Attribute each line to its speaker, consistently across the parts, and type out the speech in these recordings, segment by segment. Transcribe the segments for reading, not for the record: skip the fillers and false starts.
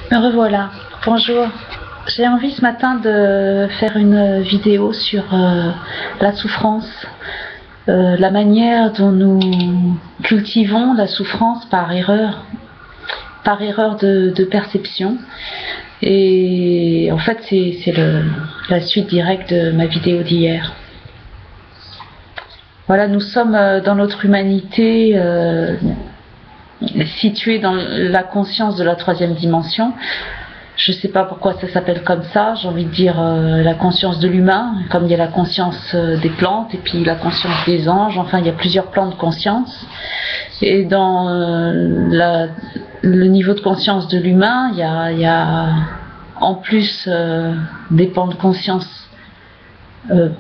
Speaker 1: Me revoilà. Bonjour. J'ai envie ce matin de faire une vidéo sur la souffrance, la manière dont nous cultivons la souffrance par erreur de perception. Et en fait, c'est la suite directe de ma vidéo d'hier. Voilà, nous sommes dans notre humanité située dans la conscience de la troisième dimension. Je ne sais pas pourquoi ça s'appelle comme ça, j'ai envie de dire la conscience de l'humain, comme il y a la conscience des plantes et puis la conscience des anges, enfin il y a plusieurs plans de conscience. Et dans le niveau de conscience de l'humain, il y a en plus des plans de conscience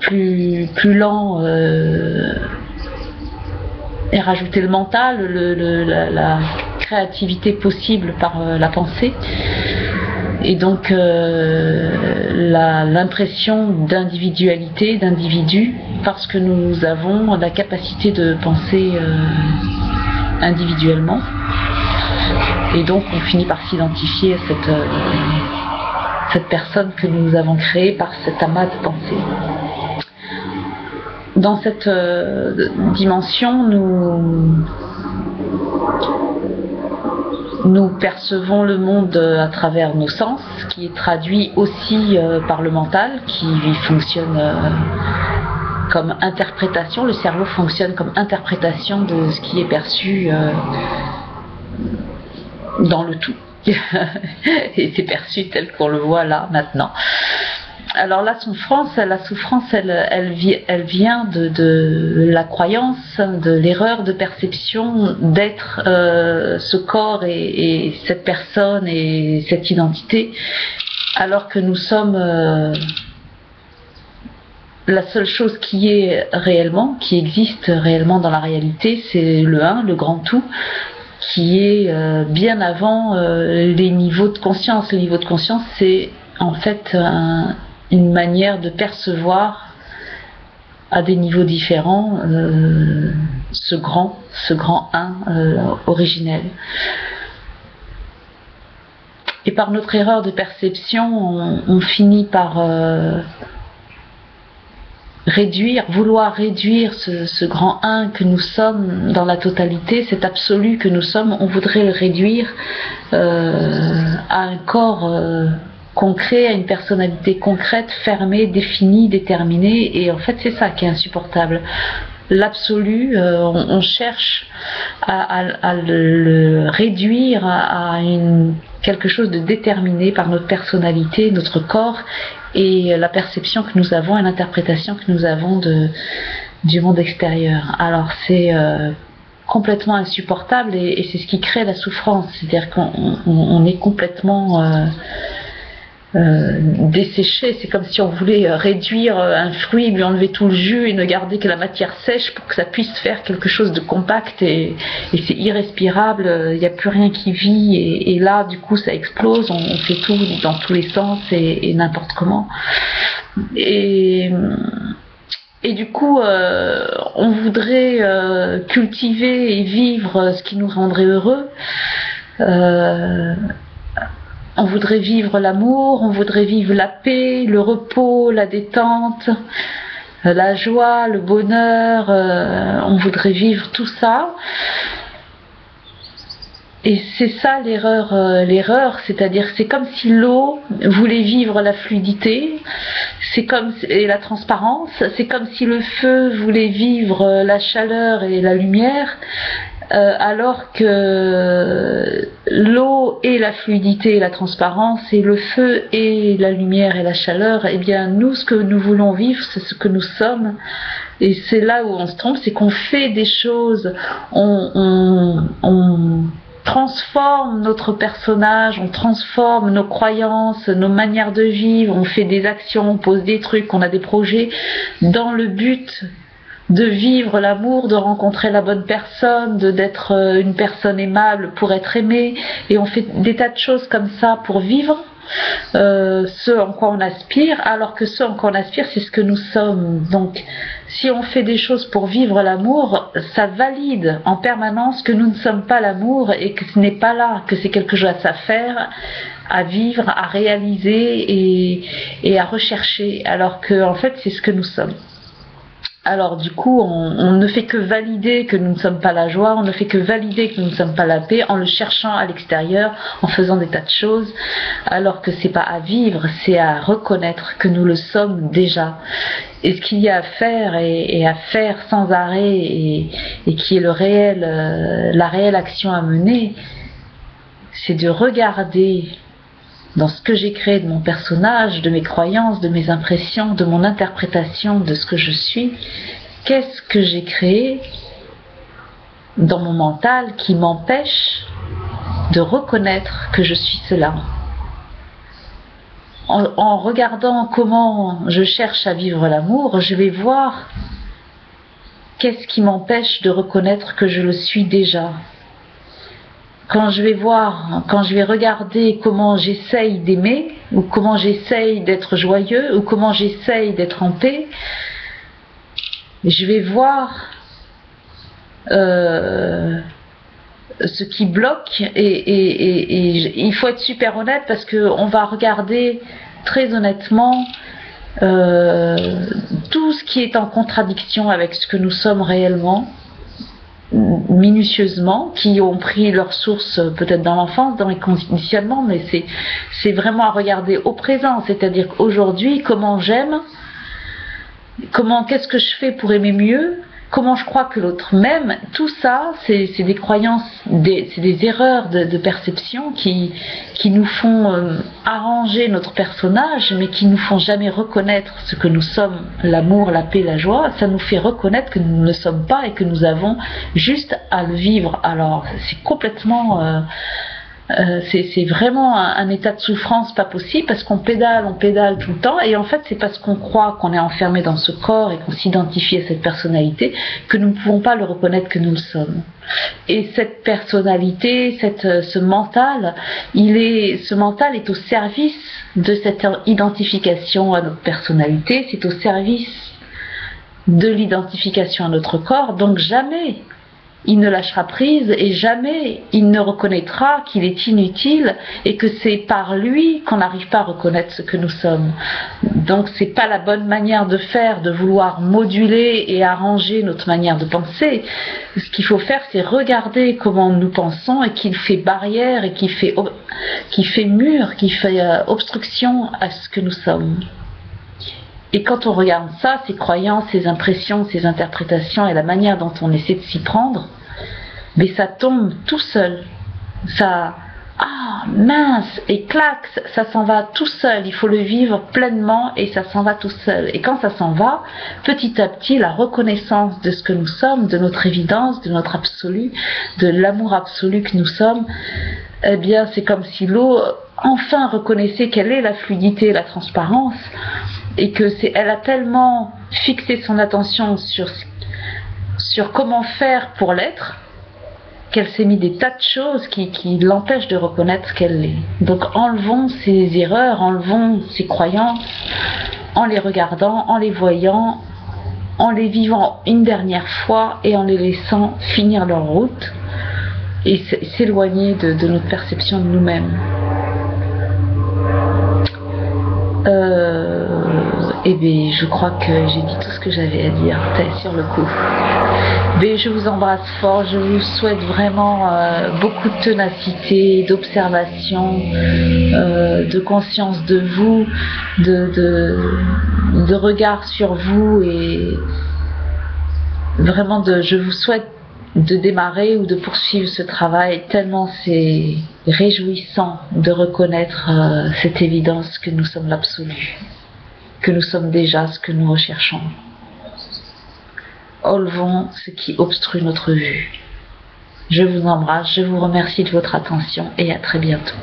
Speaker 1: plus lents et rajouter le mental, la créativité possible par la pensée. Et donc l'impression d'individualité, d'individu, parce que nous avons la capacité de penser individuellement. Et donc on finit par s'identifier à cette personne que nous avons créée par cet amas de pensée. Dans cette dimension, nous percevons le monde à travers nos sens, qui est traduit aussi par le mental, qui fonctionne comme interprétation. Le cerveau fonctionne comme interprétation de ce qui est perçu dans le tout. Et c'est perçu tel qu'on le voit là, maintenant. Alors la souffrance, elle vient de la croyance, de l'erreur de perception d'être ce corps et cette personne et cette identité, alors que nous sommes la seule chose qui existe réellement dans la réalité, c'est le un, le grand tout, qui est bien avant les niveaux de conscience. Les niveaux de conscience, c'est en fait une manière de percevoir à des niveaux différents ce grand un originel. Et par notre erreur de perception, on finit par vouloir réduire ce grand un que nous sommes dans la totalité, cet absolu que nous sommes, on voudrait le réduire à un corps concret, à une personnalité concrète, fermée, définie, déterminée, et en fait c'est ça qui est insupportable. L'absolu, on cherche à le réduire à quelque chose de déterminé par notre personnalité, notre corps, et la perception que nous avons et l'interprétation que nous avons du monde extérieur. Alors c'est complètement insupportable, et c'est ce qui crée la souffrance, c'est-à-dire qu'on est complètement desséché. C'est comme si on voulait réduire un fruit, lui enlever tout le jus et ne garder que la matière sèche pour que ça puisse faire quelque chose de compact, et c'est irrespirable, il n'y a plus rien qui vit, et là du coup ça explose, on fait tout dans tous les sens et n'importe comment, et du coup on voudrait cultiver et vivre ce qui nous rendrait heureux. On voudrait vivre l'amour, on voudrait vivre la paix, le repos, la détente, la joie, le bonheur, on voudrait vivre tout ça. Et c'est ça l'erreur, c'est-à-dire c'est comme si l'eau voulait vivre la fluidité, et la transparence, c'est comme si le feu voulait vivre la chaleur et la lumière, alors que l'eau et la fluidité et la transparence, et le feu et la lumière et la chaleur, eh bien nous, ce que nous voulons vivre, c'est ce que nous sommes. Et c'est là où on se trompe, c'est qu'on fait des choses, on transforme notre personnage, on transforme nos croyances, nos manières de vivre, on fait des actions, on pose des trucs, on a des projets dans le but de vivre l'amour, de rencontrer la bonne personne, d'être une personne aimable pour être aimée, et on fait des tas de choses comme ça pour vivre ce en quoi on aspire, alors que ce en quoi on aspire, c'est ce que nous sommes. Donc si on fait des choses pour vivre l'amour, ça valide en permanence que nous ne sommes pas l'amour et que ce n'est pas là, que c'est quelque chose à faire, à vivre, à réaliser et à rechercher, alors que en fait c'est ce que nous sommes. Alors du coup, on ne fait que valider que nous ne sommes pas la joie, on ne fait que valider que nous ne sommes pas la paix en le cherchant à l'extérieur, en faisant des tas de choses, alors que c'est pas à vivre, c'est à reconnaître que nous le sommes déjà. Et ce qu'il y a à faire et à faire sans arrêt et qui est la réelle action à mener, c'est de regarder dans ce que j'ai créé de mon personnage, de mes croyances, de mes impressions, de mon interprétation de ce que je suis, qu'est-ce que j'ai créé dans mon mental qui m'empêche de reconnaître que je suis cela. En regardant comment je cherche à vivre l'amour, je vais voir qu'est-ce qui m'empêche de reconnaître que je le suis déjà. Quand je vais regarder comment j'essaye d'aimer, ou comment j'essaye d'être joyeux, ou comment j'essaye d'être en paix, je vais voir ce qui bloque, et il faut être super honnête parce qu'on va regarder très honnêtement tout ce qui est en contradiction avec ce que nous sommes réellement, minutieusement, qui ont pris leur source peut-être dans l'enfance, dans les conditionnements, mais c'est vraiment à regarder au présent, c'est-à-dire qu'aujourd'hui, comment j'aime, qu'est-ce que je fais pour aimer mieux, comment je crois que l'autre m'aime, tout ça, c'est des croyances, c'est des erreurs de perception qui nous font arranger notre personnage, mais qui nous font jamais reconnaître ce que nous sommes, l'amour, la paix, la joie. Ça nous fait reconnaître que nous ne le sommes pas et que nous avons juste à le vivre. Alors, c'est complètement... c'est vraiment un état de souffrance pas possible parce qu'on pédale tout le temps et en fait c'est parce qu'on croit qu'on est enfermé dans ce corps et qu'on s'identifie à cette personnalité que nous ne pouvons pas le reconnaître que nous le sommes. Et cette personnalité, ce mental, ce mental est au service de cette identification à notre personnalité, c'est au service de l'identification à notre corps, donc jamais il ne lâchera prise et jamais il ne reconnaîtra qu'il est inutile et que c'est par lui qu'on n'arrive pas à reconnaître ce que nous sommes. Donc c'est pas la bonne manière de faire, de vouloir moduler et arranger notre manière de penser. Ce qu'il faut faire, c'est regarder comment nous pensons et qu'il fait barrière et qui fait mur, qui fait obstruction à ce que nous sommes. Et quand on regarde ça, ces croyances, ces impressions, ces interprétations et la manière dont on essaie de s'y prendre, mais ça tombe tout seul. Ça, mince, et clac, ça s'en va tout seul. Il faut le vivre pleinement et ça s'en va tout seul. Et quand ça s'en va, petit à petit, la reconnaissance de ce que nous sommes, de notre évidence, de notre absolu, de l'amour absolu que nous sommes, eh bien, c'est comme si l'eau enfin reconnaissait quelle est la fluidité, la transparence, et que elle a tellement fixé son attention sur comment faire pour l'être, qu'elle s'est mis des tas de choses qui l'empêchent de reconnaître qu'elle l'est. Donc enlevons ces erreurs, enlevons ces croyances, en les regardant, en les voyant, en les vivant une dernière fois et en les laissant finir leur route et s'éloigner de notre perception de nous-mêmes. Et bien, je crois que j'ai dit tout ce que j'avais à dire sur le coup. Mais je vous embrasse fort, je vous souhaite vraiment beaucoup de ténacité, d'observation, de conscience de vous, de regard sur vous et vraiment je vous souhaite de démarrer ou de poursuivre ce travail tellement c'est réjouissant de reconnaître cette évidence que nous sommes l'absolu, que nous sommes déjà ce que nous recherchons. Enlevons ce qui obstrue notre vue. Je vous embrasse, je vous remercie de votre attention et à très bientôt.